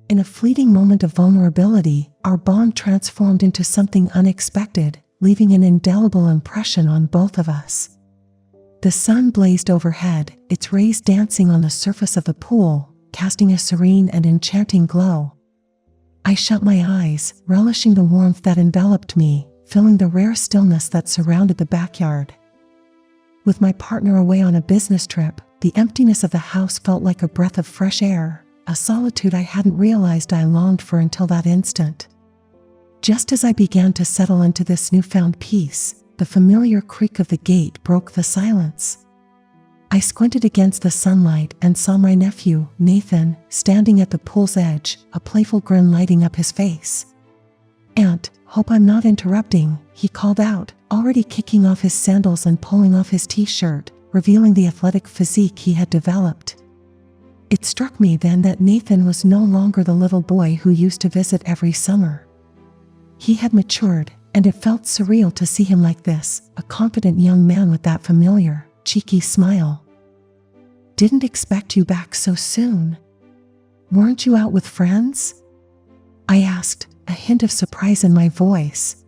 In a fleeting moment of vulnerability, our bond transformed into something unexpected, leaving an indelible impression on both of us. The sun blazed overhead, its rays dancing on the surface of the pool, casting a serene and enchanting glow. I shut my eyes, relishing the warmth that enveloped me, feeling the rare stillness that surrounded the backyard. With my partner away on a business trip, the emptiness of the house felt like a breath of fresh air, a solitude I hadn't realized I longed for until that instant. Just as I began to settle into this newfound peace, the familiar creak of the gate broke the silence. I squinted against the sunlight and saw my nephew, Nathan, standing at the pool's edge, a playful grin lighting up his face. "Aunt, hope I'm not interrupting," he called out, already kicking off his sandals and pulling off his t-shirt, revealing the athletic physique he had developed. It struck me then that Nathan was no longer the little boy who used to visit every summer. He had matured, and it felt surreal to see him like this, a confident young man with that familiar, cheeky smile. "Didn't expect you back so soon. Weren't you out with friends?" I asked, a hint of surprise in my voice.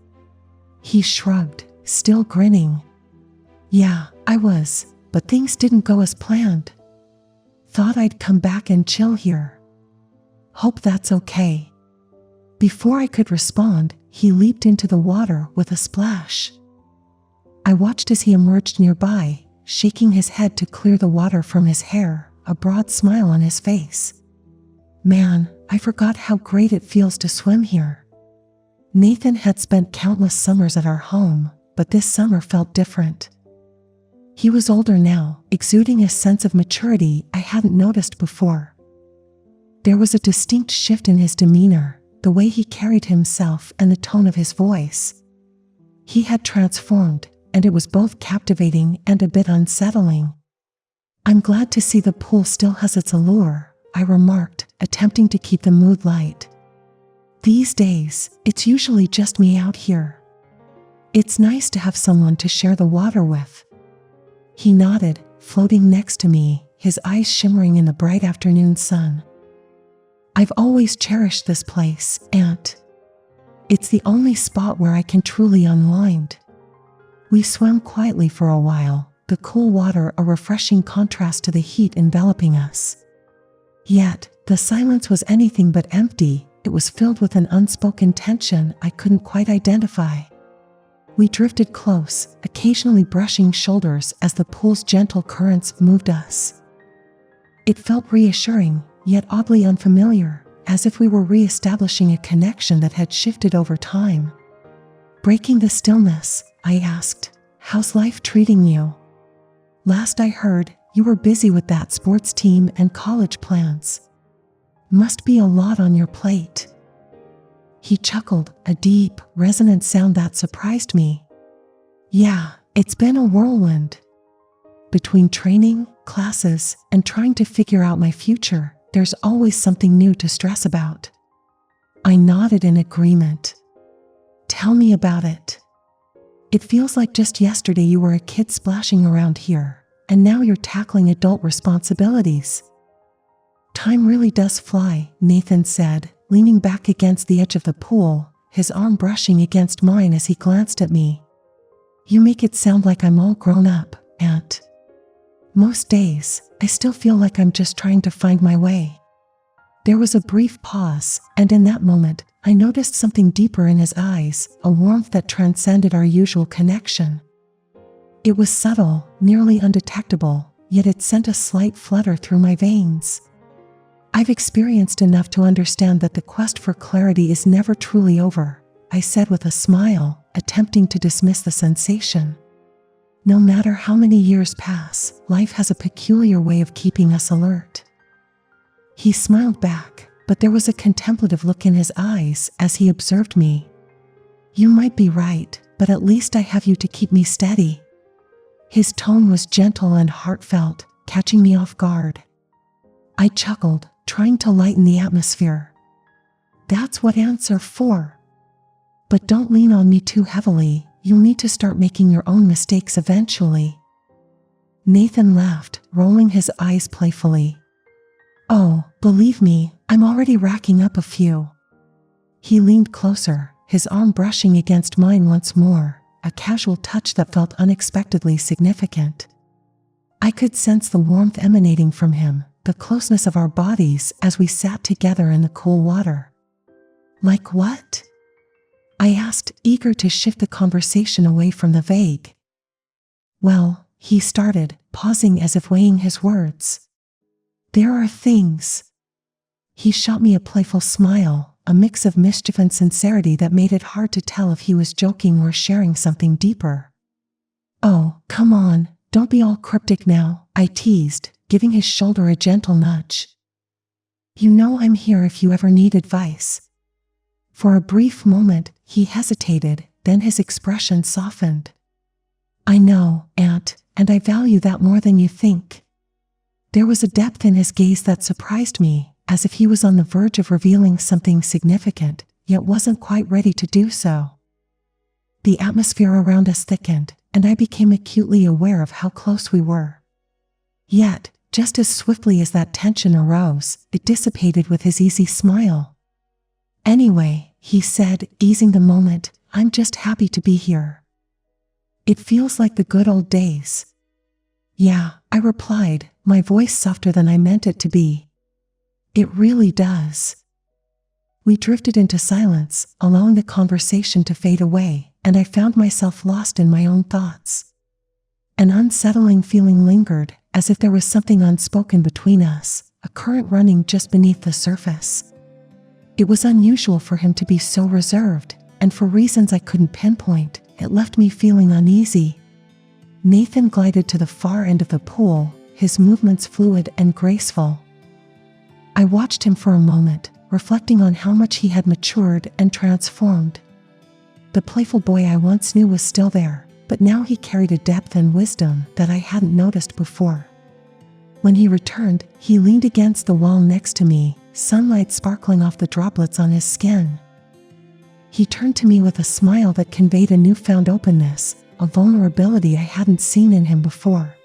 He shrugged, still grinning. "Yeah, I was, but things didn't go as planned. Thought I'd come back and chill here. Hope that's okay." Before I could respond, he leaped into the water with a splash. I watched as he emerged nearby, shaking his head to clear the water from his hair, a broad smile on his face. "Man, I forgot how great it feels to swim here." Nathan had spent countless summers at our home, but this summer felt different. He was older now, exuding a sense of maturity I hadn't noticed before. There was a distinct shift in his demeanor, the way he carried himself and the tone of his voice. He had transformed, and it was both captivating and a bit unsettling. "I'm glad to see the pool still has its allure," I remarked, attempting to keep the mood light. "These days, it's usually just me out here. It's nice to have someone to share the water with." He nodded, floating next to me, his eyes shimmering in the bright afternoon sun. "I've always cherished this place, Aunt. It's the only spot where I can truly unwind." We swam quietly for a while, the cool water a refreshing contrast to the heat enveloping us. Yet, the silence was anything but empty. It was filled with an unspoken tension I couldn't quite identify. We drifted close, occasionally brushing shoulders as the pool's gentle currents moved us. It felt reassuring, yet oddly unfamiliar, as if we were re-establishing a connection that had shifted over time. Breaking the stillness, I asked, "How's life treating you? Last I heard, you were busy with that sports team and college plans. Must be a lot on your plate." He chuckled, a deep, resonant sound that surprised me. "Yeah, it's been a whirlwind. Between training, classes, and trying to figure out my future, there's always something new to stress about." I nodded in agreement. "Tell me about it. It feels like just yesterday you were a kid splashing around here, and now you're tackling adult responsibilities." "Time really does fly," Nathan said, leaning back against the edge of the pool, his arm brushing against mine as he glanced at me. "You make it sound like I'm all grown up, Aunt. Most days, I still feel like I'm just trying to find my way." There was a brief pause, and in that moment, I noticed something deeper in his eyes, a warmth that transcended our usual connection. It was subtle, nearly undetectable, yet it sent a slight flutter through my veins. "I've experienced enough to understand that the quest for clarity is never truly over," I said with a smile, attempting to dismiss the sensation. "No matter how many years pass, life has a peculiar way of keeping us alert." He smiled back, but there was a contemplative look in his eyes as he observed me. "You might be right, but at least I have you to keep me steady." His tone was gentle and heartfelt, catching me off guard. I chuckled, trying to lighten the atmosphere. "That's what aunts are for. But don't lean on me too heavily, you'll need to start making your own mistakes eventually." Nathan laughed, rolling his eyes playfully. "Oh, believe me, I'm already racking up a few. He leaned closer, his arm brushing against mine once more, a casual touch that felt unexpectedly significant. I could sense the warmth emanating from him, the closeness of our bodies as we sat together in the cool water. Like what? I asked, eager to shift the conversation away from the vague. Well, he started, pausing as if weighing his words. There are things. He shot me a playful smile, a mix of mischief and sincerity that made it hard to tell if he was joking or sharing something deeper. Oh, come on, don't be all cryptic now, I teased, giving his shoulder a gentle nudge. You know I'm here if you ever need advice. For a brief moment, he hesitated, then his expression softened. I know, Aunt, and I value that more than you think. There was a depth in his gaze that surprised me, as if he was on the verge of revealing something significant, yet wasn't quite ready to do so. The atmosphere around us thickened, and I became acutely aware of how close we were. Yet, just as swiftly as that tension arose, it dissipated with his easy smile. Anyway, he said, easing the moment, I'm just happy to be here. It feels like the good old days. Yeah, I replied, my voice softer than I meant it to be. It really does. We drifted into silence, allowing the conversation to fade away, and I found myself lost in my own thoughts. An unsettling feeling lingered, as if there was something unspoken between us, a current running just beneath the surface. It was unusual for him to be so reserved, and for reasons I couldn't pinpoint, it left me feeling uneasy. Nathan glided to the far end of the pool, his movements fluid and graceful. I watched him for a moment, reflecting on how much he had matured and transformed. The playful boy I once knew was still there, but now he carried a depth and wisdom that I hadn't noticed before. When he returned, he leaned against the wall next to me, sunlight sparkling off the droplets on his skin. He turned to me with a smile that conveyed a newfound openness, a vulnerability I hadn't seen in him before.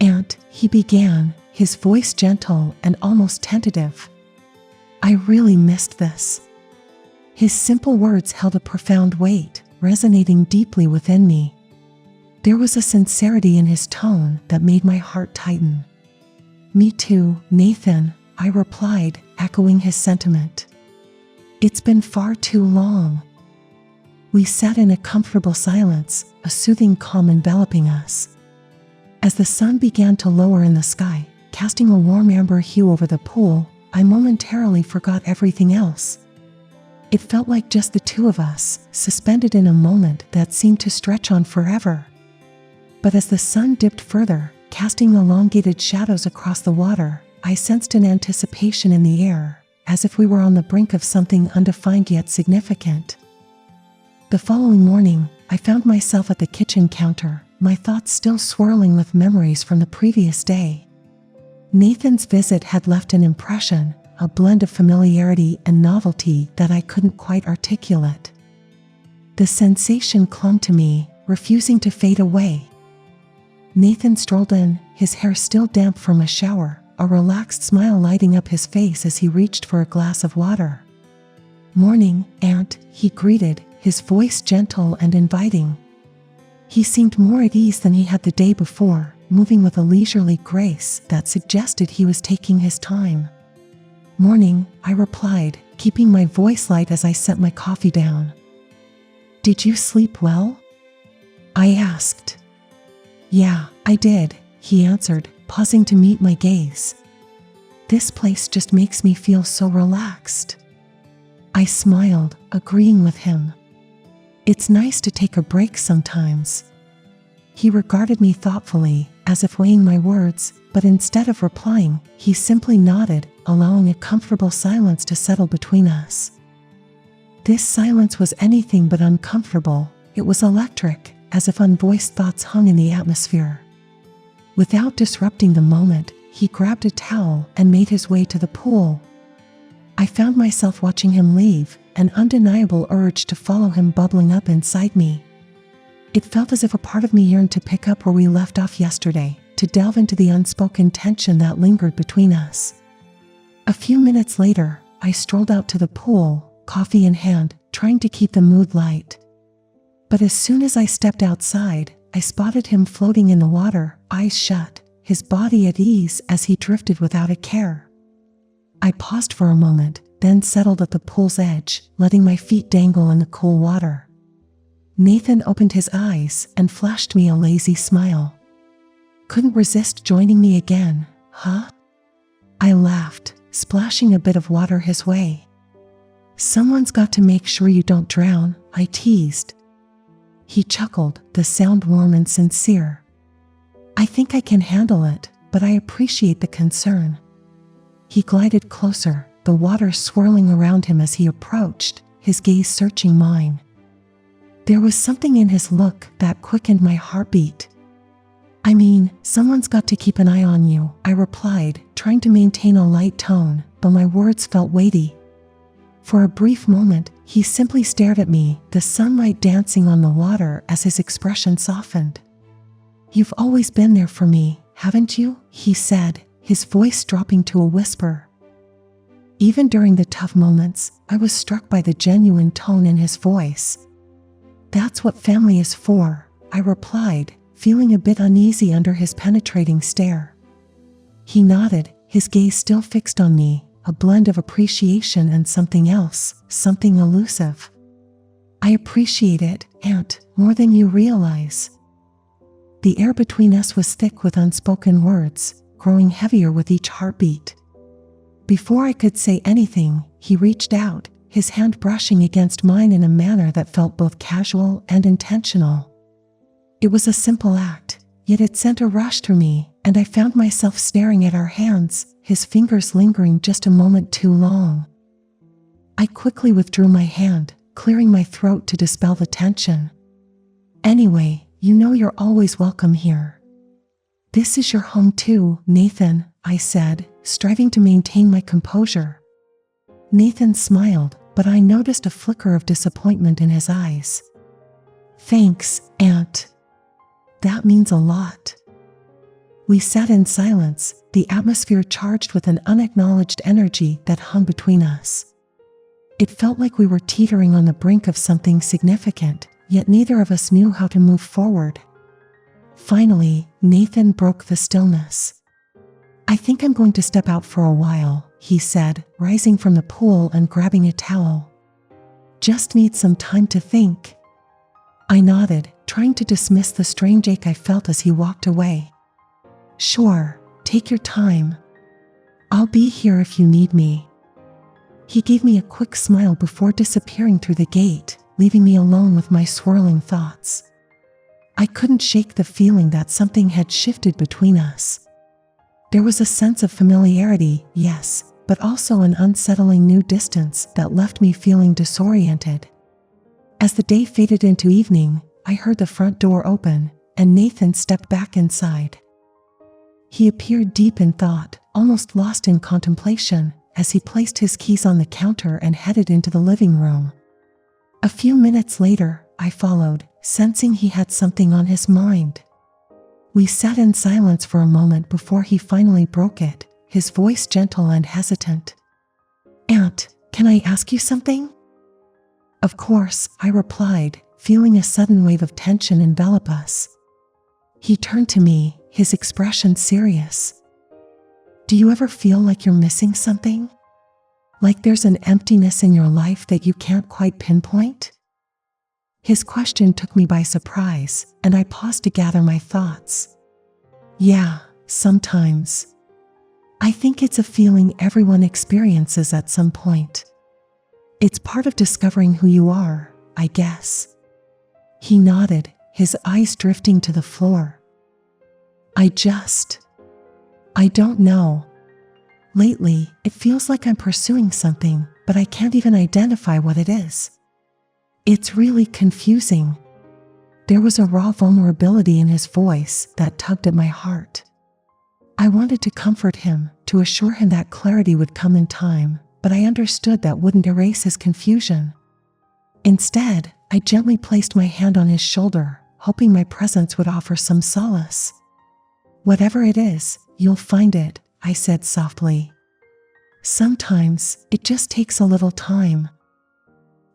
Aunt, he began, his voice gentle and almost tentative. I really missed this. His simple words held a profound weight, resonating deeply within me. There was a sincerity in his tone that made my heart tighten. Me too, Nathan, I replied, echoing his sentiment. It's been far too long. We sat in a comfortable silence, a soothing calm enveloping us. As the sun began to lower in the sky, casting a warm amber hue over the pool, I momentarily forgot everything else. It felt like just the two of us, suspended in a moment that seemed to stretch on forever. But as the sun dipped further, casting elongated shadows across the water, I sensed an anticipation in the air, as if we were on the brink of something undefined yet significant. The following morning, I found myself at the kitchen counter, my thoughts still swirling with memories from the previous day. Nathan's visit had left an impression, a blend of familiarity and novelty that I couldn't quite articulate. The sensation clung to me, refusing to fade away. Nathan strolled in, his hair still damp from a shower, a relaxed smile lighting up his face as he reached for a glass of water. Morning, Aunt, he greeted, his voice gentle and inviting. He seemed more at ease than he had the day before, moving with a leisurely grace that suggested he was taking his time. Morning, I replied, keeping my voice light as I set my coffee down. Did you sleep well? I asked. Yeah, I did, he answered, pausing to meet my gaze. This place just makes me feel so relaxed. I smiled, agreeing with him. It's nice to take a break sometimes. He regarded me thoughtfully, as if weighing my words, but instead of replying, he simply nodded, allowing a comfortable silence to settle between us. This silence was anything but uncomfortable. It was electric, as if unvoiced thoughts hung in the atmosphere. Without disrupting the moment, he grabbed a towel and made his way to the pool. I found myself watching him leave, an undeniable urge to follow him bubbling up inside me. It felt as if a part of me yearned to pick up where we left off yesterday, to delve into the unspoken tension that lingered between us. A few minutes later, I strolled out to the pool, coffee in hand, trying to keep the mood light. But as soon as I stepped outside, I spotted him floating in the water, eyes shut, his body at ease as he drifted without a care. I paused for a moment, then settled at the pool's edge, letting my feet dangle in the cool water. Nathan opened his eyes and flashed me a lazy smile. Couldn't resist joining me again, huh? I laughed, splashing a bit of water his way. Someone's got to make sure you don't drown, I teased. He chuckled, the sound warm and sincere. I think I can handle it, but I appreciate the concern. He glided closer, the water swirling around him as he approached, his gaze searching mine. There was something in his look that quickened my heartbeat. I mean, someone's got to keep an eye on you, I replied, trying to maintain a light tone, but my words felt weighty. For a brief moment, he simply stared at me, the sunlight dancing on the water as his expression softened. You've always been there for me, haven't you? He said, his voice dropping to a whisper. Even during the tough moments, I was struck by the genuine tone in his voice. That's what family is for, I replied, feeling a bit uneasy under his penetrating stare. He nodded, his gaze still fixed on me, a blend of appreciation and something else, something elusive. I appreciate it, Aunt, more than you realize. The air between us was thick with unspoken words, growing heavier with each heartbeat. Before I could say anything, he reached out, his hand brushing against mine in a manner that felt both casual and intentional. It was a simple act, yet it sent a rush through me, and I found myself staring at our hands, his fingers lingering just a moment too long. I quickly withdrew my hand, clearing my throat to dispel the tension. Anyway, you know you're always welcome here. This is your home too, Nathan, I said, striving to maintain my composure. Nathan smiled, but I noticed a flicker of disappointment in his eyes. Thanks, Aunt. That means a lot. We sat in silence, the atmosphere charged with an unacknowledged energy that hung between us. It felt like we were teetering on the brink of something significant, yet neither of us knew how to move forward. Finally, Nathan broke the stillness. I think I'm going to step out for a while, he said, rising from the pool and grabbing a towel. Just need some time to think. I nodded, trying to dismiss the strange ache I felt as he walked away. Sure, take your time. I'll be here if you need me. He gave me a quick smile before disappearing through the gate, leaving me alone with my swirling thoughts. I couldn't shake the feeling that something had shifted between us. There was a sense of familiarity, yes, but also an unsettling new distance that left me feeling disoriented. As the day faded into evening, I heard the front door open, and Nathan stepped back inside. He appeared deep in thought, almost lost in contemplation, as he placed his keys on the counter and headed into the living room. A few minutes later, I followed, sensing he had something on his mind. We sat in silence for a moment before he finally broke it, his voice gentle and hesitant. Aunt, can I ask you something? Of course, I replied, feeling a sudden wave of tension envelop us. He turned to me, his expression serious. Do you ever feel like you're missing something? Like there's an emptiness in your life that you can't quite pinpoint? His question took me by surprise, and I paused to gather my thoughts. Yeah, sometimes. I think it's a feeling everyone experiences at some point. It's part of discovering who you are, I guess. He nodded, his eyes drifting to the floor. I don't know. Lately, it feels like I'm pursuing something, but I can't even identify what it is. It's really confusing. There was a raw vulnerability in his voice that tugged at my heart. I wanted to comfort him, to assure him that clarity would come in time, but I understood that wouldn't erase his confusion. Instead, I gently placed my hand on his shoulder, hoping my presence would offer some solace. Whatever it is, you'll find it, I said softly. Sometimes it just takes a little time.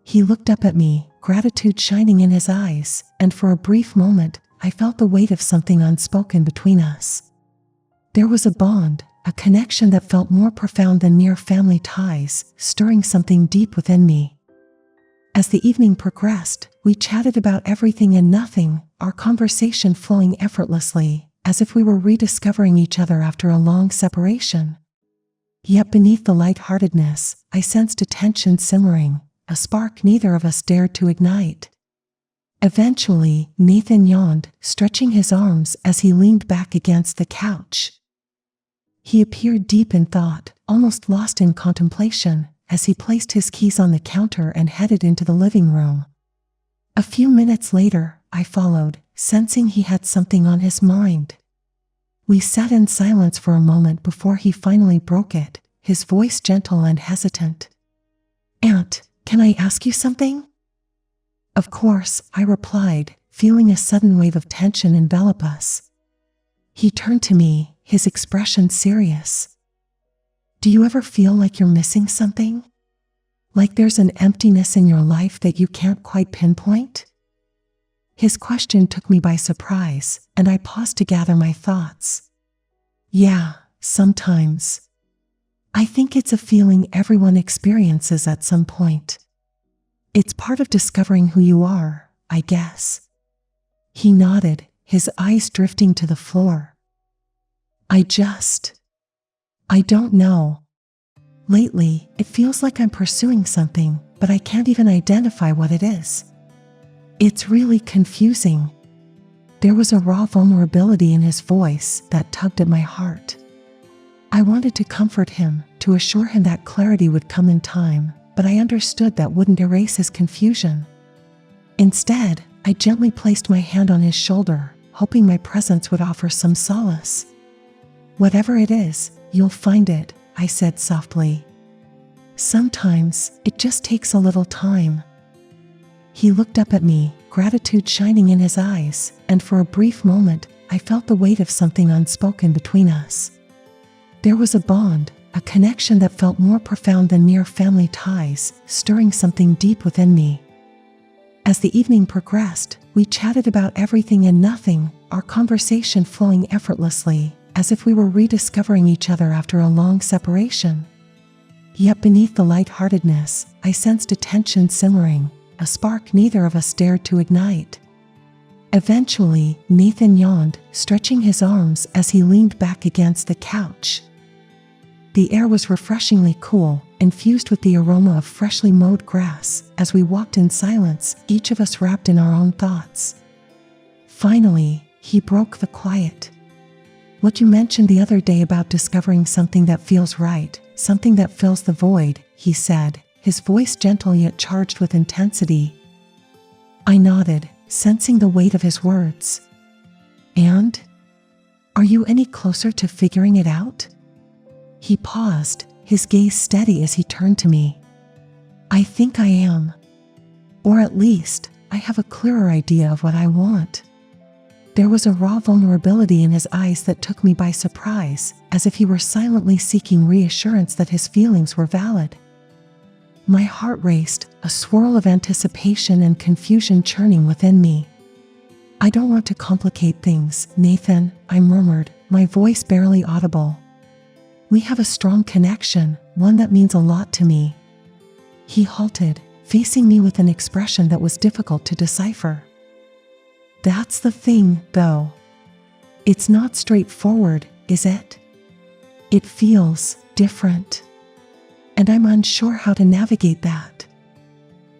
He looked up at me, gratitude shining in his eyes, and for a brief moment, I felt the weight of something unspoken between us. There was a bond, a connection that felt more profound than mere family ties, stirring something deep within me. As the evening progressed, we chatted about everything and nothing, our conversation flowing effortlessly, as if we were rediscovering each other after a long separation. Yet beneath the lightheartedness, I sensed a tension simmering, a spark neither of us dared to ignite. Eventually, Nathan yawned, stretching his arms as he leaned back against the couch. He appeared deep in thought, almost lost in contemplation, as he placed his keys on the counter and headed into the living room. A few minutes later, I followed, sensing he had something on his mind. We sat in silence for a moment before he finally broke it, his voice gentle and hesitant. "Aunt, can I ask you something?" "Of course," I replied, feeling a sudden wave of tension envelop us. He turned to me, his expression serious. "Do you ever feel like you're missing something? Like there's an emptiness in your life that you can't quite pinpoint?" His question took me by surprise, and I paused to gather my thoughts. "Yeah, sometimes. I think it's a feeling everyone experiences at some point. It's part of discovering who you are, I guess." He nodded, his eyes drifting to the floor. I don't know. Lately, it feels like I'm pursuing something, but I can't even identify what it is. It's really confusing." There was a raw vulnerability in his voice that tugged at my heart. I wanted to comfort him, to assure him that clarity would come in time, but I understood that wouldn't erase his confusion. Instead, I gently placed my hand on his shoulder, hoping my presence would offer some solace. "Whatever it is, you'll find it," I said softly. "Sometimes it just takes a little time." He looked up at me, gratitude shining in his eyes, and for a brief moment, I felt the weight of something unspoken between us. There was a bond, a connection that felt more profound than mere family ties, stirring something deep within me. As the evening progressed, we chatted about everything and nothing, our conversation flowing effortlessly, as if we were rediscovering each other after a long separation. Yet beneath the lightheartedness, I sensed a tension simmering, a spark neither of us dared to ignite. Eventually, Nathan yawned, stretching his arms as he leaned back against the couch. The air was refreshingly cool, infused with the aroma of freshly mowed grass, as we walked in silence, each of us wrapped in our own thoughts. Finally, he broke the quiet. "What you mentioned the other day about discovering something that feels right, something that fills the void," he said, his voice gentle yet charged with intensity. I nodded, sensing the weight of his words. "And? Are you any closer to figuring it out?" He paused, his gaze steady as he turned to me. "I think I am. Or at least, I have a clearer idea of what I want." There was a raw vulnerability in his eyes that took me by surprise, as if he were silently seeking reassurance that his feelings were valid. My heart raced, a swirl of anticipation and confusion churning within me. "I don't want to complicate things, Nathan," I murmured, my voice barely audible. "We have a strong connection, one that means a lot to me." He halted, facing me with an expression that was difficult to decipher. "That's the thing, though. It's not straightforward, is it? It feels different. And I'm unsure how to navigate that."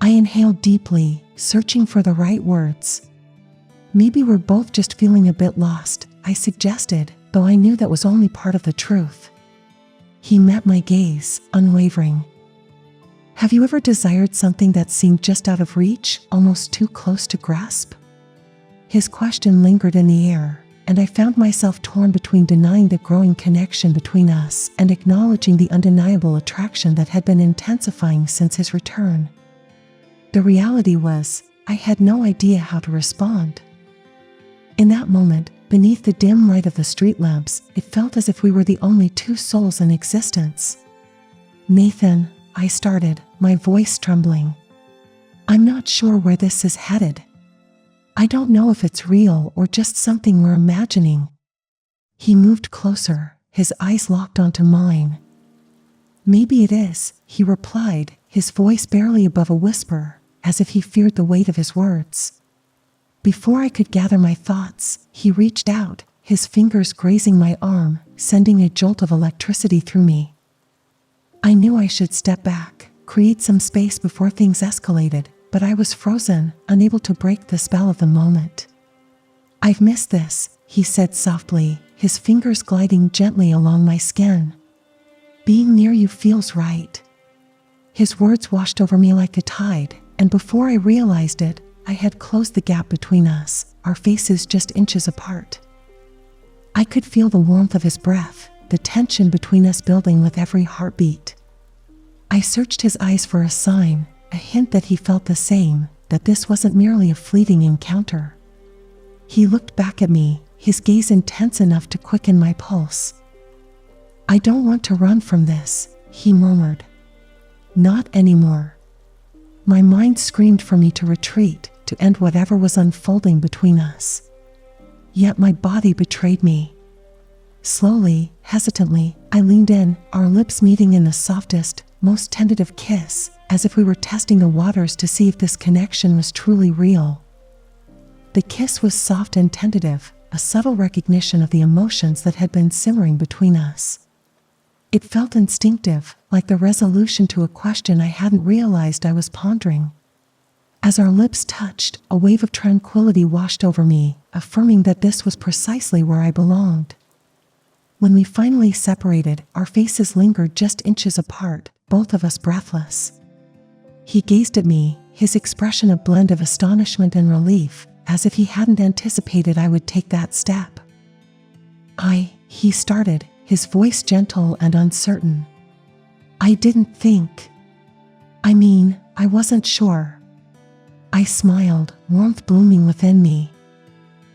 I inhaled deeply, searching for the right words. "Maybe we're both just feeling a bit lost," I suggested, though I knew that was only part of the truth. He met my gaze, unwavering. "Have you ever desired something that seemed just out of reach, almost too close to grasp?" His question lingered in the air, and I found myself torn between denying the growing connection between us and acknowledging the undeniable attraction that had been intensifying since his return. The reality was, I had no idea how to respond. In that moment, beneath the dim light of the street lamps, it felt as if we were the only two souls in existence. "Nathan," I started, my voice trembling. "I'm not sure where this is headed. I don't know if it's real or just something we're imagining." He moved closer, his eyes locked onto mine. "Maybe it is," he replied, his voice barely above a whisper, as if he feared the weight of his words. Before I could gather my thoughts, he reached out, his fingers grazing my arm, sending a jolt of electricity through me. I knew I should step back, create some space before things escalated, but I was frozen, unable to break the spell of the moment. "I've missed this," he said softly, his fingers gliding gently along my skin. "Being near you feels right." His words washed over me like a tide, and before I realized it, I had closed the gap between us, our faces just inches apart. I could feel the warmth of his breath, the tension between us building with every heartbeat. I searched his eyes for a sign, a hint that he felt the same, that this wasn't merely a fleeting encounter. He looked back at me, his gaze intense enough to quicken my pulse. "I don't want to run from this," he murmured. "Not anymore." My mind screamed for me to retreat, to end whatever was unfolding between us. Yet my body betrayed me. Slowly, hesitantly, I leaned in, our lips meeting in the softest, most tentative kiss, as if we were testing the waters to see if this connection was truly real. The kiss was soft and tentative, a subtle recognition of the emotions that had been simmering between us. It felt instinctive, like the resolution to a question I hadn't realized I was pondering. As our lips touched, a wave of tranquility washed over me, affirming that this was precisely where I belonged. When we finally separated, our faces lingered just inches apart, both of us breathless. He gazed at me, his expression a blend of astonishment and relief, as if he hadn't anticipated I would take that step. He started, his voice gentle and uncertain. "I didn't think. I wasn't sure." I smiled, warmth blooming within me.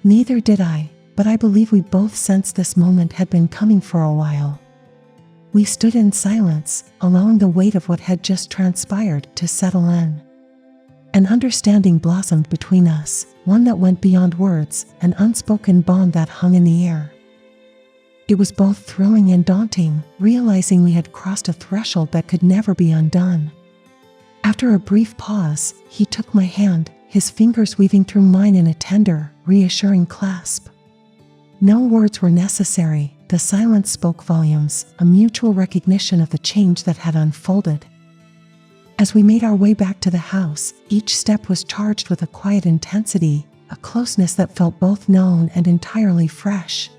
"Neither did I, but I believe we both sensed this moment had been coming for a while." We stood in silence, allowing the weight of what had just transpired to settle in. An understanding blossomed between us, one that went beyond words, an unspoken bond that hung in the air. It was both thrilling and daunting, realizing we had crossed a threshold that could never be undone. After a brief pause, he took my hand, his fingers weaving through mine in a tender, reassuring clasp. No words were necessary, the silence spoke volumes, a mutual recognition of the change that had unfolded. As we made our way back to the house, each step was charged with a quiet intensity, a closeness that felt both known and entirely fresh.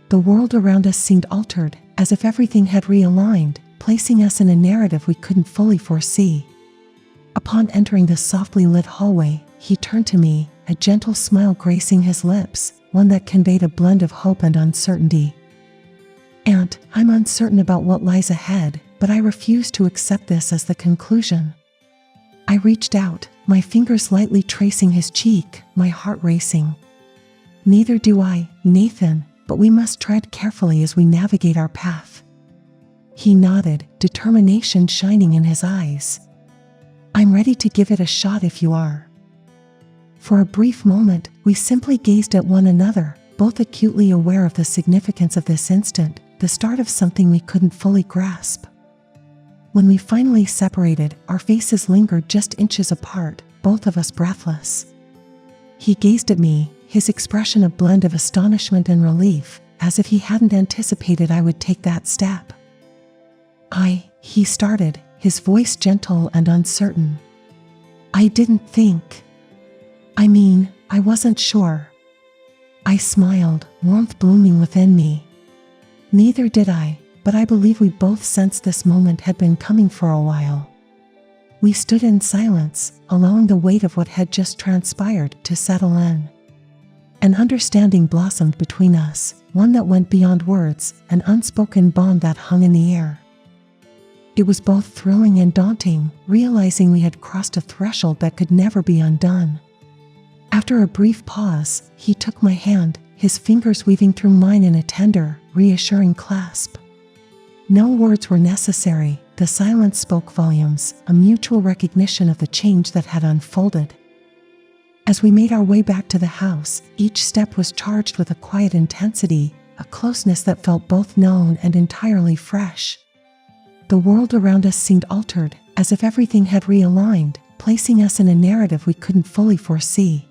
The world around us seemed altered, as if everything had realigned, placing us in a narrative we couldn't fully foresee. Upon entering the softly lit hallway, he turned to me, a gentle smile gracing his lips, one that conveyed a blend of hope and uncertainty. "And I'm uncertain about what lies ahead, but I refuse to accept this as the conclusion." I reached out, my fingers lightly tracing his cheek, my heart racing. "Neither do I, Nathan, but we must tread carefully as we navigate our path." He nodded, determination shining in his eyes. "I'm ready to give it a shot if you are." For a brief moment, we simply gazed at one another, both acutely aware of the significance of this instant, the start of something we couldn't fully grasp. When we finally separated, our faces lingered just inches apart, both of us breathless. He gazed at me, his expression a blend of astonishment and relief, as if he hadn't anticipated I would take that step. He started, his voice gentle and uncertain. "I didn't think. I wasn't sure." I smiled, warmth blooming within me. "Neither did I, but I believe we both sensed this moment had been coming for a while." We stood in silence, allowing the weight of what had just transpired to settle in. An understanding blossomed between us, one that went beyond words, an unspoken bond that hung in the air. It was both thrilling and daunting, realizing we had crossed a threshold that could never be undone. After a brief pause, he took my hand, his fingers weaving through mine in a tender, reassuring clasp. No words were necessary, The silence spoke volumes, a mutual recognition of the change that had unfolded. As we made our way back to the house, each step was charged with a quiet intensity, a closeness that felt both known and entirely fresh. The world around us seemed altered, as if everything had realigned, placing us in a narrative we couldn't fully foresee.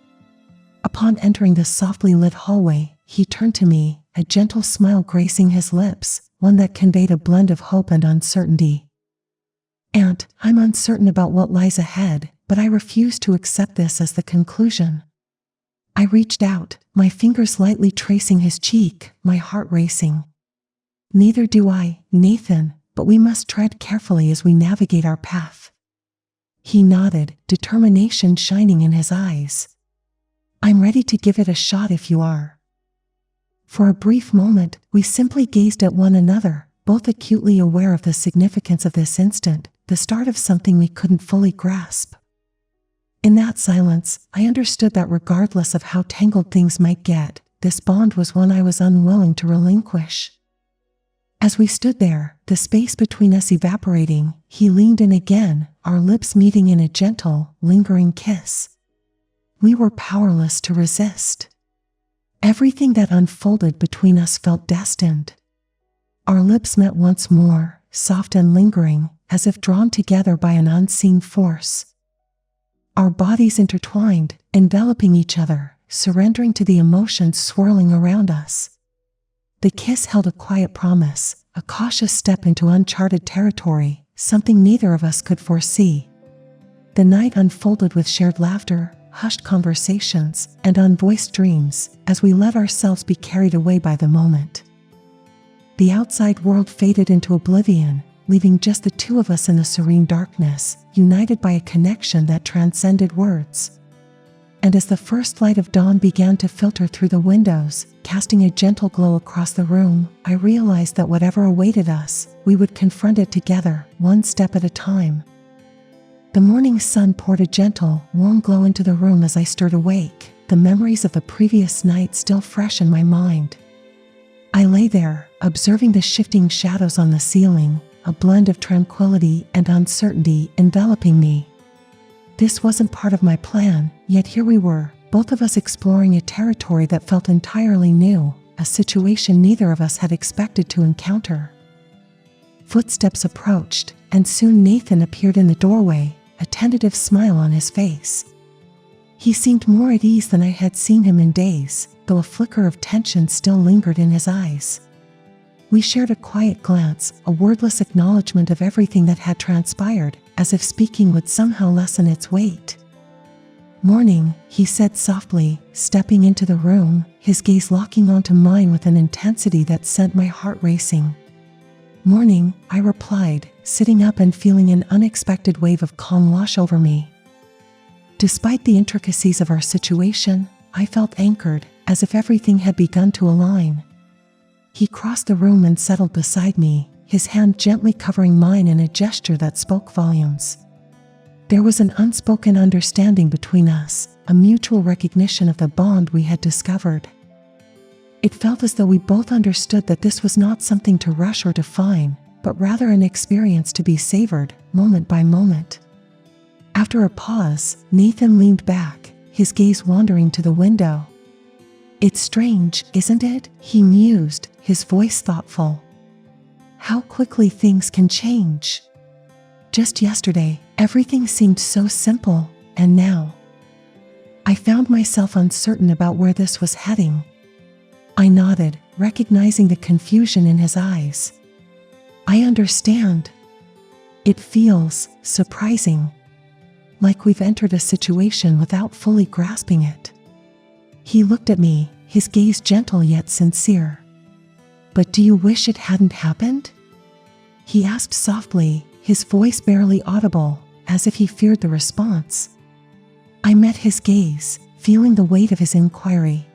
Upon entering the softly lit hallway, he turned to me, a gentle smile gracing his lips, one that conveyed a blend of hope and uncertainty. "Aunt, I'm uncertain about what lies ahead, but I refuse to accept this as the conclusion." I reached out, my fingers lightly tracing his cheek, my heart racing. "Neither do I, Nathan, but we must tread carefully as we navigate our path." He nodded, determination shining in his eyes. "I'm ready to give it a shot if you are." For a brief moment, we simply gazed at one another, both acutely aware of the significance of this instant, the start of something we couldn't fully grasp. In that silence, I understood that regardless of how tangled things might get, this bond was one I was unwilling to relinquish. As we stood there, the space between us evaporating, he leaned in again, our lips meeting in a gentle, lingering kiss. We were powerless to resist. Everything that unfolded between us felt destined. Our lips met once more, soft and lingering, as if drawn together by an unseen force. Our bodies intertwined, enveloping each other, surrendering to the emotions swirling around us. The kiss held a quiet promise, a cautious step into uncharted territory, something neither of us could foresee. The night unfolded with shared laughter, hushed conversations, and unvoiced dreams, as we let ourselves be carried away by the moment. The outside world faded into oblivion, leaving just the two of us in the serene darkness, united by a connection that transcended words. And as the first light of dawn began to filter through the windows, casting a gentle glow across the room, I realized that whatever awaited us, we would confront it together, one step at a time. The morning sun poured a gentle, warm glow into the room as I stirred awake, the memories of the previous night still fresh in my mind. I lay there, observing the shifting shadows on the ceiling, a blend of tranquility and uncertainty enveloping me. This wasn't part of my plan, yet here we were, both of us exploring a territory that felt entirely new, a situation neither of us had expected to encounter. Footsteps approached, and soon Nathan appeared in the doorway, a tentative smile on his face. He seemed more at ease than I had seen him in days, though a flicker of tension still lingered in his eyes. We shared a quiet glance, a wordless acknowledgement of everything that had transpired, as if speaking would somehow lessen its weight. "Morning," he said softly, stepping into the room, his gaze locking onto mine with an intensity that sent my heart racing. "Morning," I replied, sitting up and feeling an unexpected wave of calm wash over me. Despite the intricacies of our situation, I felt anchored, as if everything had begun to align. He crossed the room and settled beside me, his hand gently covering mine in a gesture that spoke volumes. There was an unspoken understanding between us, a mutual recognition of the bond we had discovered. It felt as though we both understood that this was not something to rush or define, but rather an experience to be savored, moment by moment. After a pause, Nathan leaned back, his gaze wandering to the window. "It's strange, isn't it?" he mused, his voice thoughtful. "How quickly things can change. Just yesterday, everything seemed so simple, and now..." I found myself uncertain about where this was heading. I nodded, recognizing the confusion in his eyes. "I understand. It feels surprising, like we've entered a situation without fully grasping it." He looked at me, his gaze gentle yet sincere. "But do you wish it hadn't happened?" he asked softly, his voice barely audible, as if he feared the response. I met his gaze, feeling the weight of his inquiry.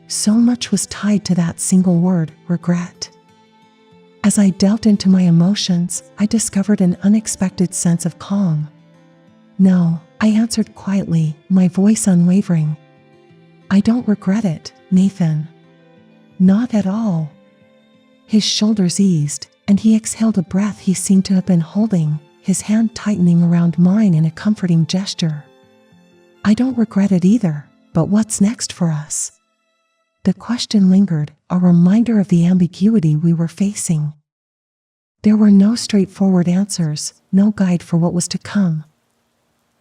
So much was tied to that single word, regret. As I delved into my emotions, I discovered an unexpected sense of calm. "No," I answered quietly, my voice unwavering. "I don't regret it, Nathan. Not at all." His shoulders eased, And he exhaled a breath he seemed to have been holding, his hand tightening around mine in a comforting gesture. I don't regret it either, but what's next for us? The question lingered, a reminder of the ambiguity we were facing. There were no straightforward answers, no guide for what was to come.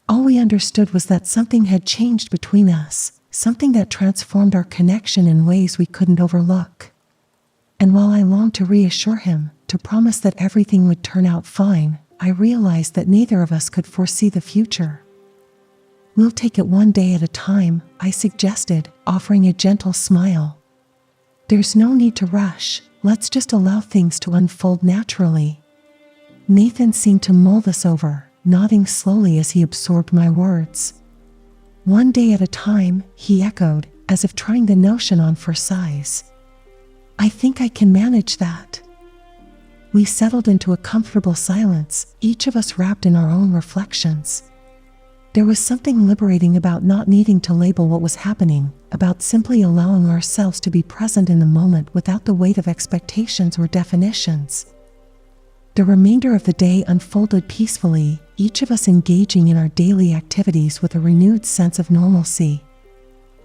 All we understood was that something had changed between us, something that transformed our connection in ways we couldn't overlook. And while I longed to reassure him, to promise that everything would turn out fine, I realized that neither of us could foresee the future. We'll take it one day at a time, I suggested, offering a gentle smile. There's no need to rush, let's just allow things to unfold naturally. Nathan seemed to mull this over, nodding slowly as he absorbed my words. One day at a time, he echoed, as if trying the notion on for size. I think I can manage that. We settled into a comfortable silence, each of us wrapped in our own reflections. There was something liberating about not needing to label what was happening, about simply allowing ourselves to be present in the moment without the weight of expectations or definitions. The remainder of the day unfolded peacefully, each of us engaging in our daily activities with a renewed sense of normalcy.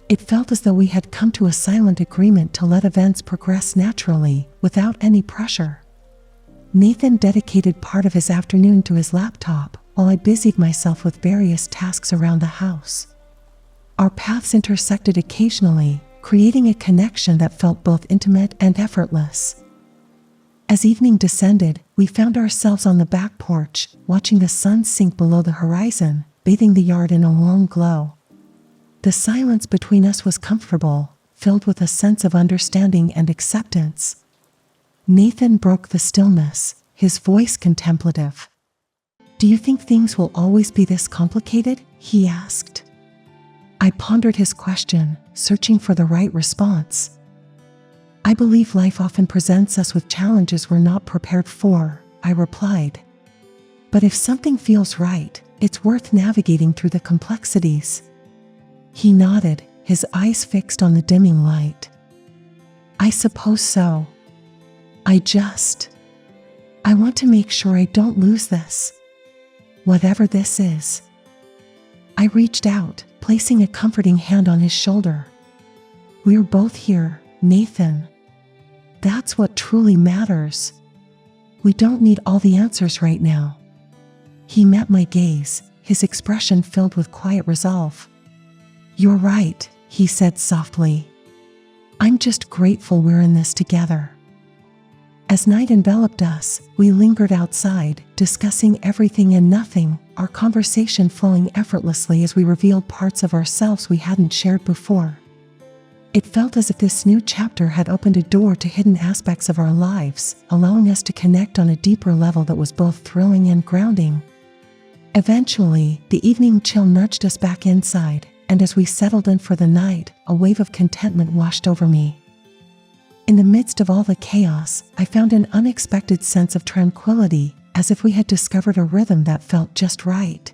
It felt as though we had come to a silent agreement to let events progress naturally, without any pressure. Nathan dedicated part of his afternoon to his laptop, while I busied myself with various tasks around the house. Our paths intersected occasionally, creating a connection that felt both intimate and effortless. As evening descended, we found ourselves on the back porch, watching the sun sink below the horizon, bathing the yard in a warm glow. The silence between us was comfortable, filled with a sense of understanding and acceptance. Nathan broke the stillness, his voice contemplative. Do you think things will always be this complicated? He asked. I pondered his question, searching for the right response. I believe life often presents us with challenges we're not prepared for, I replied. But if something feels right, it's worth navigating through the complexities. He nodded, his eyes fixed on the dimming light. I suppose so. I want to make sure I don't lose this. Whatever this is. I reached out, placing a comforting hand on his shoulder. We're both here, Nathan. That's what truly matters. We don't need all the answers right now. He met my gaze, his expression filled with quiet resolve. You're right, he said softly. I'm just grateful we're in this together. As night enveloped us, we lingered outside, discussing everything and nothing, our conversation flowing effortlessly as we revealed parts of ourselves we hadn't shared before. It felt as if this new chapter had opened a door to hidden aspects of our lives, allowing us to connect on a deeper level that was both thrilling and grounding. Eventually, the evening chill nudged us back inside, and as we settled in for the night, a wave of contentment washed over me. In the midst of all the chaos, I found an unexpected sense of tranquility, as if we had discovered a rhythm that felt just right.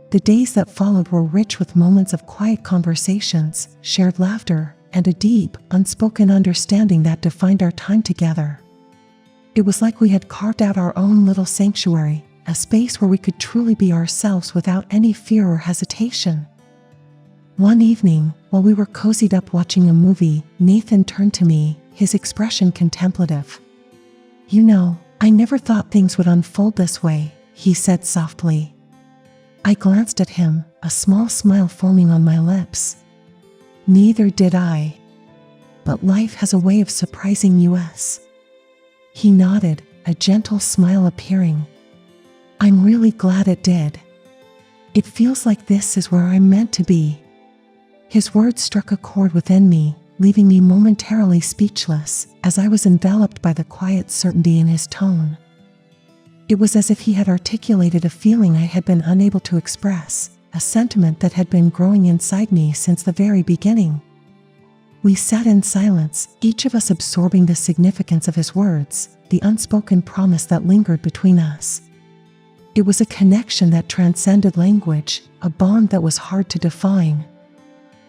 The days that followed were rich with moments of quiet conversations, shared laughter, and a deep, unspoken understanding that defined our time together. It was like we had carved out our own little sanctuary, a space where we could truly be ourselves without any fear or hesitation. One evening, while we were cozied up watching a movie, Nathan turned to me, his expression contemplative. You know, I never thought things would unfold this way, he said softly. I glanced at him, a small smile forming on my lips. Neither did I. But life has a way of surprising us. He nodded, a gentle smile appearing. I'm really glad it did. It feels like this is where I'm meant to be. His words struck a chord within me, leaving me momentarily speechless, as I was enveloped by the quiet certainty in his tone. It was as if he had articulated a feeling I had been unable to express, a sentiment that had been growing inside me since the very beginning. We sat in silence, each of us absorbing the significance of his words, the unspoken promise that lingered between us. It was a connection that transcended language, a bond that was hard to define.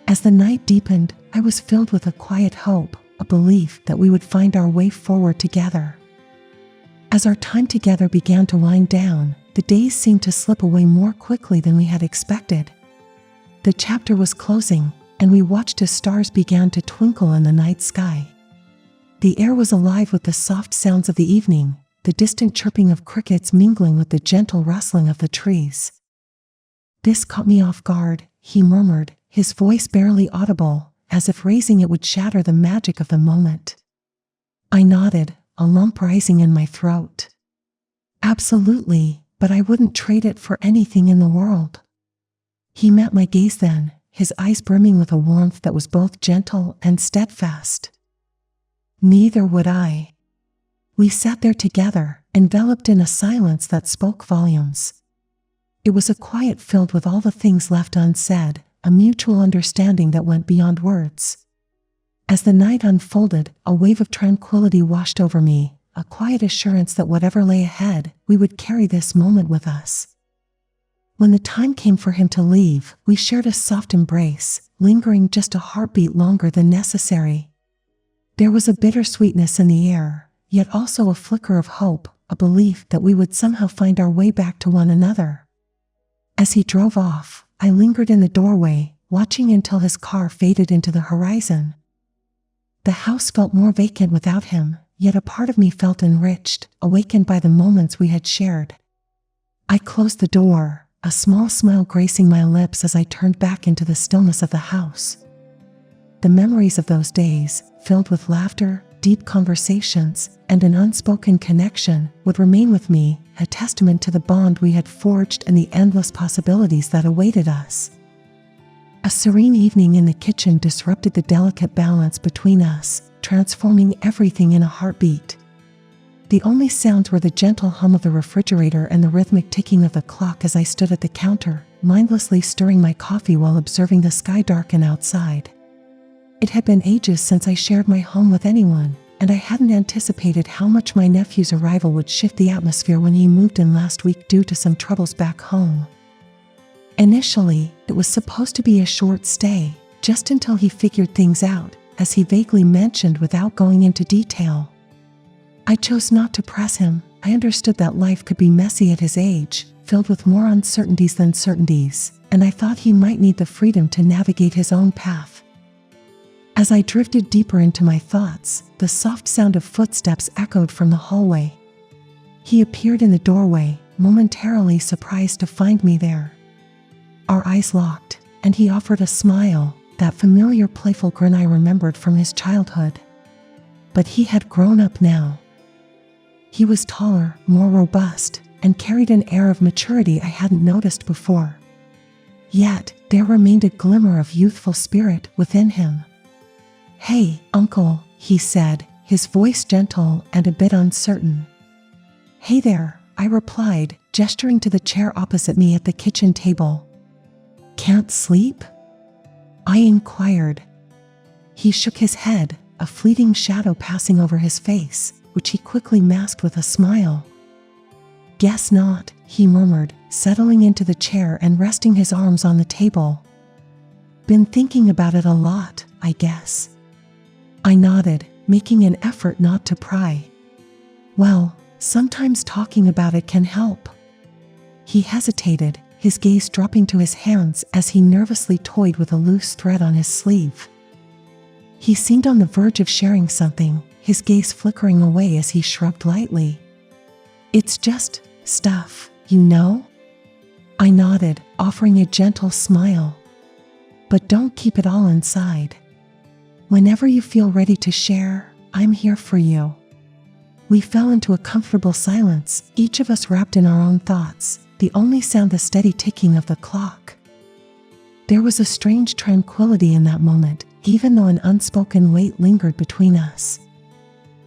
As the night deepened, I was filled with a quiet hope, a belief that we would find our way forward together. As our time together began to wind down, the days seemed to slip away more quickly than we had expected. The chapter was closing, and we watched as stars began to twinkle in the night sky. The air was alive with the soft sounds of the evening, the distant chirping of crickets mingling with the gentle rustling of the trees. "This caught me off guard," he murmured, his voice barely audible, as if raising it would shatter the magic of the moment. I nodded, a lump rising in my throat. "Absolutely, but I wouldn't trade it for anything in the world." He met my gaze then, his eyes brimming with a warmth that was both gentle and steadfast. "Neither would I." We sat there together, enveloped in a silence that spoke volumes. It was a quiet filled with all the things left unsaid, a mutual understanding that went beyond words. As the night unfolded, a wave of tranquility washed over me, a quiet assurance that whatever lay ahead, we would carry this moment with us. When the time came for him to leave, we shared a soft embrace, lingering just a heartbeat longer than necessary. There was a bittersweetness in the air, yet also a flicker of hope, a belief that we would somehow find our way back to one another. As he drove off, I lingered in the doorway, watching until his car faded into the horizon. The house felt more vacant without him, yet a part of me felt enriched, awakened by the moments we had shared. I closed the door, a small smile gracing my lips as I turned back into the stillness of the house. The memories of those days, filled with laughter, deep conversations, and an unspoken connection, would remain with me, a testament to the bond we had forged and the endless possibilities that awaited us. A serene evening in the kitchen disrupted the delicate balance between us, transforming everything in a heartbeat. The only sounds were the gentle hum of the refrigerator and the rhythmic ticking of the clock as I stood at the counter, mindlessly stirring my coffee while observing the sky darken outside. It had been ages since I shared my home with anyone, and I hadn't anticipated how much my nephew's arrival would shift the atmosphere when he moved in last week due to some troubles back home. Initially, it was supposed to be a short stay, just until he figured things out, as he vaguely mentioned without going into detail. I chose not to press him. I understood that life could be messy at his age, filled with more uncertainties than certainties, and I thought he might need the freedom to navigate his own path. As I drifted deeper into my thoughts, the soft sound of footsteps echoed from the hallway. He appeared in the doorway, momentarily surprised to find me there. Our eyes locked, and he offered a smile, that familiar playful grin I remembered from his childhood. But he had grown up now. He was taller, more robust, and carried an air of maturity I hadn't noticed before. Yet, there remained a glimmer of youthful spirit within him. "Hey, Uncle," he said, his voice gentle and a bit uncertain. "Hey there," I replied, gesturing to the chair opposite me at the kitchen table. "Can't sleep?" I inquired. He shook his head, a fleeting shadow passing over his face, which he quickly masked with a smile. "Guess not," he murmured, settling into the chair and resting his arms on the table. "Been thinking about it a lot, I guess." I nodded, making an effort not to pry. "Well, sometimes talking about it can help." He hesitated, his gaze dropping to his hands as he nervously toyed with a loose thread on his sleeve. He seemed on the verge of sharing something, his gaze flickering away as he shrugged lightly. "It's just stuff, you know?" I nodded, offering a gentle smile. "But don't keep it all inside. Whenever you feel ready to share, I'm here for you." We fell into a comfortable silence, each of us wrapped in our own thoughts, the only sound the steady ticking of the clock. There was a strange tranquility in that moment, even though an unspoken weight lingered between us.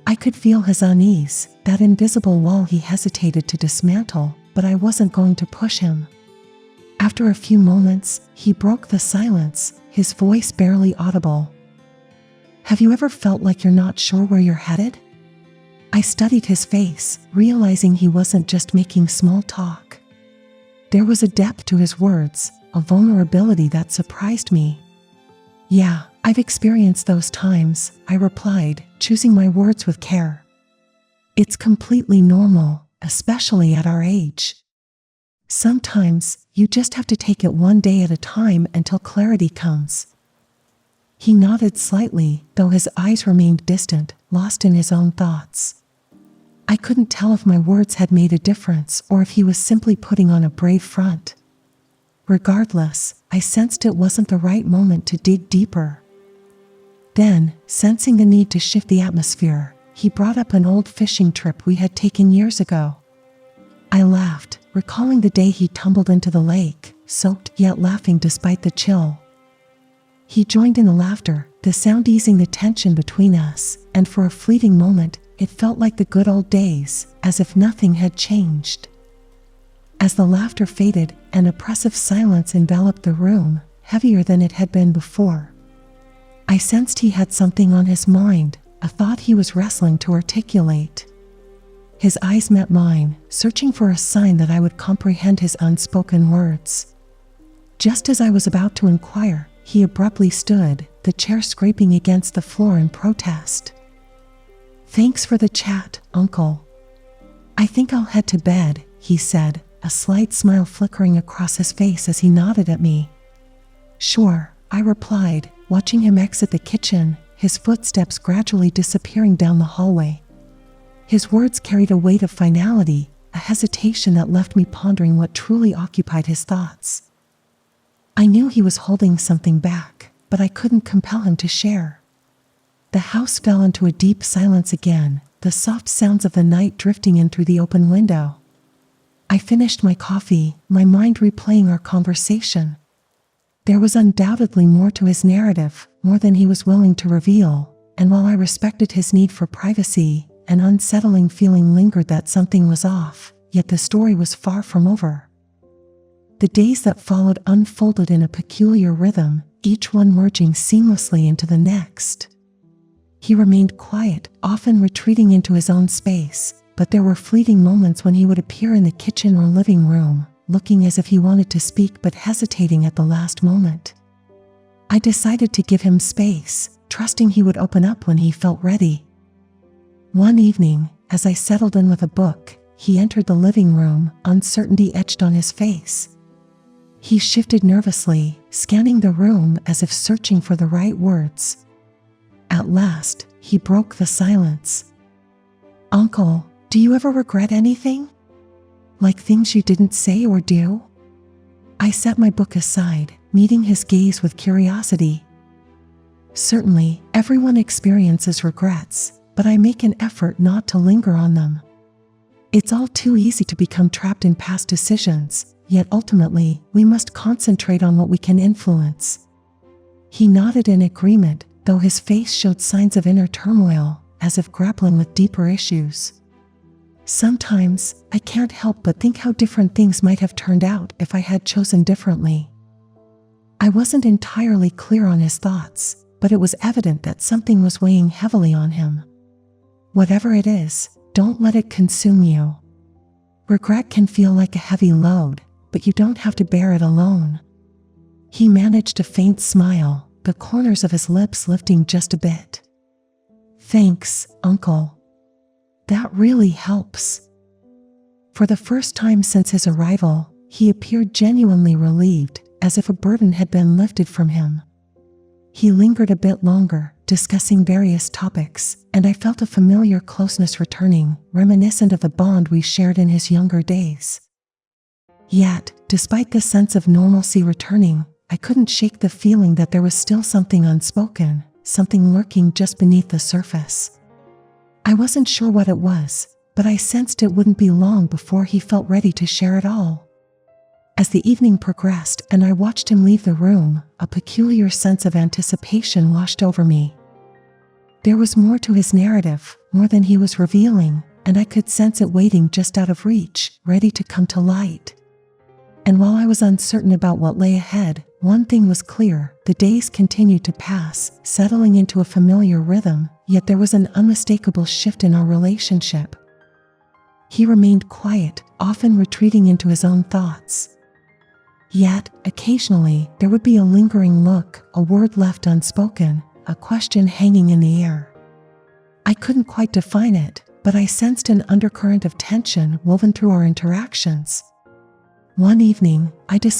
I could feel his unease, that invisible wall he hesitated to dismantle, but I wasn't going to push him. After a few moments, he broke the silence, his voice barely audible. "Have you ever felt like you're not sure where you're headed?" I studied his face, realizing he wasn't just making small talk. There was a depth to his words, a vulnerability that surprised me. "Yeah, I've experienced those times," I replied, choosing my words with care. It's completely normal, especially at our age. Sometimes, you just have to take it one day at a time until clarity comes. He nodded slightly, though his eyes remained distant, lost in his own thoughts. I couldn't tell if my words had made a difference or if he was simply putting on a brave front. Regardless, I sensed it wasn't the right moment to dig deeper. Then, sensing the need to shift the atmosphere, he brought up an old fishing trip we had taken years ago. I laughed, recalling the day he tumbled into the lake, soaked yet laughing despite the chill. He joined in the laughter, the sound easing the tension between us, and for a fleeting moment, it felt like the good old days, as if nothing had changed. As the laughter faded, an oppressive silence enveloped the room, heavier than it had been before. I sensed he had something on his mind, a thought he was wrestling to articulate. His eyes met mine, searching for a sign that I would comprehend his unspoken words. Just as I was about to inquire, he abruptly stood, the chair scraping against the floor in protest. "Thanks for the chat, Uncle. I think I'll head to bed," he said, a slight smile flickering across his face as he nodded at me. "Sure," I replied, watching him exit the kitchen, his footsteps gradually disappearing down the hallway. His words carried a weight of finality, a hesitation that left me pondering what truly occupied his thoughts. I knew he was holding something back, but I couldn't compel him to share. The house fell into a deep silence again, the soft sounds of the night drifting in through the open window. I finished my coffee, my mind replaying our conversation. There was undoubtedly more to his narrative, more than he was willing to reveal, and while I respected his need for privacy, an unsettling feeling lingered that something was off, yet the story was far from over. The days that followed unfolded in a peculiar rhythm, each one merging seamlessly into the next. He remained quiet, often retreating into his own space, but there were fleeting moments when he would appear in the kitchen or living room, looking as if he wanted to speak but hesitating at the last moment. I decided to give him space, trusting he would open up when he felt ready. One evening, as I settled in with a book, he entered the living room, uncertainty etched on his face. He shifted nervously, scanning the room as if searching for the right words. At last, he broke the silence. "Uncle, do you ever regret anything? Like things you didn't say or do?" I set my book aside, meeting his gaze with curiosity. "Certainly, everyone experiences regrets, but I make an effort not to linger on them. It's all too easy to become trapped in past decisions, yet ultimately, we must concentrate on what we can influence." He nodded in agreement, though his face showed signs of inner turmoil, as if grappling with deeper issues. "Sometimes, I can't help but think how different things might have turned out if I had chosen differently." I wasn't entirely clear on his thoughts, but it was evident that something was weighing heavily on him. "Whatever it is, don't let it consume you. Regret can feel like a heavy load, but you don't have to bear it alone." He managed a faint smile, the corners of his lips lifting just a bit. "Thanks, Uncle. That really helps." For the first time since his arrival, he appeared genuinely relieved, as if a burden had been lifted from him. He lingered a bit longer, discussing various topics, and I felt a familiar closeness returning, reminiscent of the bond we shared in his younger days. Yet, despite the sense of normalcy returning, I couldn't shake the feeling that there was still something unspoken, something lurking just beneath the surface. I wasn't sure what it was, but I sensed it wouldn't be long before he felt ready to share it all. As the evening progressed and I watched him leave the room, a peculiar sense of anticipation washed over me. There was more to his narrative, more than he was revealing, and I could sense it waiting just out of reach, ready to come to light. And while I was uncertain about what lay ahead, one thing was clear: the days continued to pass, settling into a familiar rhythm, yet there was an unmistakable shift in our relationship. He remained quiet, often retreating into his own thoughts. Yet, occasionally, there would be a lingering look, a word left unspoken, a question hanging in the air. I couldn't quite define it, but I sensed an undercurrent of tension woven through our interactions. One evening, I discovered